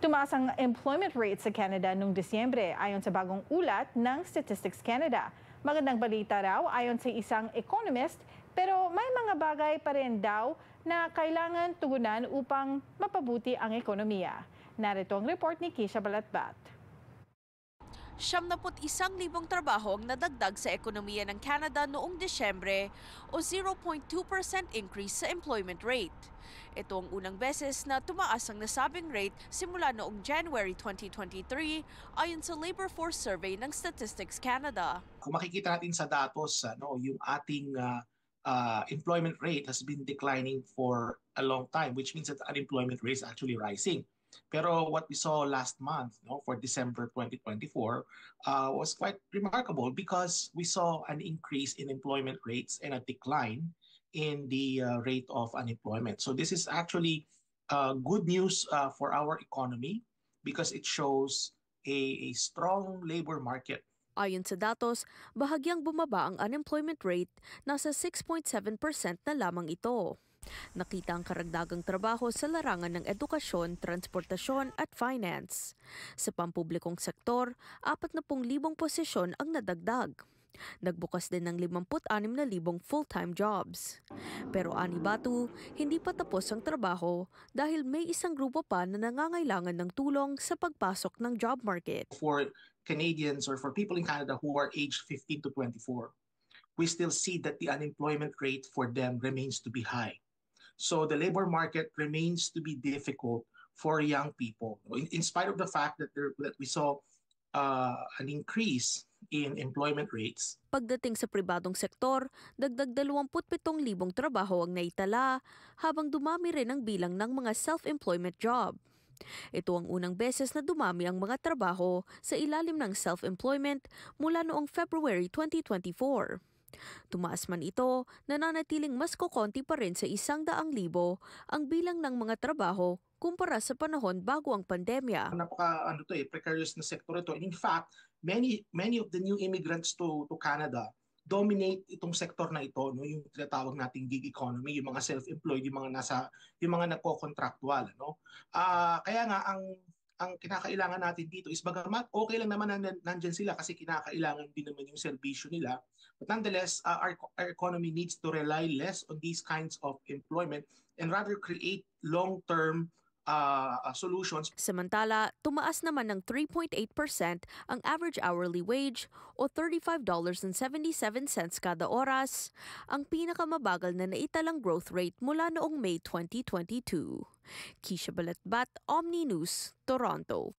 Tumaas ang employment rate sa Canada noong Disyembre ayon sa bagong ulat ng Statistics Canada. Magandang balita raw ayon sa isang economist, pero may mga bagay pa rin daw na kailangan tugunan upang mapabuti ang ekonomiya. Narito ang report ni Kisha Balatbat. 71,000 trabaho ang nadagdag sa ekonomiya ng Canada noong Disyembre o 0.2% increase sa employment rate. Ito ang unang beses na tumaas ang nasabing rate simula noong January 2023 ayon sa Labor Force Survey ng Statistics Canada. Kung makikita natin sa datos, yung ating employment rate has been declining for a long time, which means that unemployment rate is actually rising. Pero what we saw last month, for December 2024, was quite remarkable because we saw an increase in employment rates and a decline in the rate of unemployment. So this is actually good news for our economy because it shows a strong labor market. Ayon sa datos, bahagyang bumaba ang unemployment rate, nasa 6.7% na lamang ito. Nakita ang karagdagang trabaho sa larangan ng edukasyon, transportasyon at finance. Sa pampublikong sektor, 40,000 posisyon ang nadagdag. Nagbukas din ng 56,000 full-time jobs. Pero ani Batu, hindi pa tapos ang trabaho dahil may isang grupo pa na nangangailangan ng tulong sa pagpasok ng job market. For Canadians or for people in Canada who are aged 15 to 24, we still see that the unemployment rate for them remains to be high. So the labor market remains to be difficult for young people, in spite of the fact that we saw an increase in employment rates. Pagdating sa pribadong sektor, dagdag 27,000 trabaho ang naitala habang dumami rin ang bilang ng mga self-employment job. Ito ang unang beses na dumami ang mga trabaho sa ilalim ng self-employment mula noong February 2024. Tumaas man ito, nananatiling mas kokonti pa rin sa 100,000 ang bilang ng mga trabaho kumpara sa panahon bago ang pandemya. Precarious na sektor ito. In fact, many of the new immigrants to Canada dominate itong sektor na ito, yung tinatawag nating gig economy, yung mga self-employed, yung mga nagko-contractual, kaya nga ang kinakailangan natin dito is bagamat okay lang naman nandyan sila kasi kinakailangan din naman yung serbisyo nila. But nonetheless, our economy needs to rely less on these kinds of employment and rather create long-term solutions. Samantala, tumaas naman ng 3.8% ang average hourly wage o $35.77 kada oras, ang pinakamabagal na naitalang growth rate mula noong May 2022. Kisha Balatbat, Omni News, Toronto.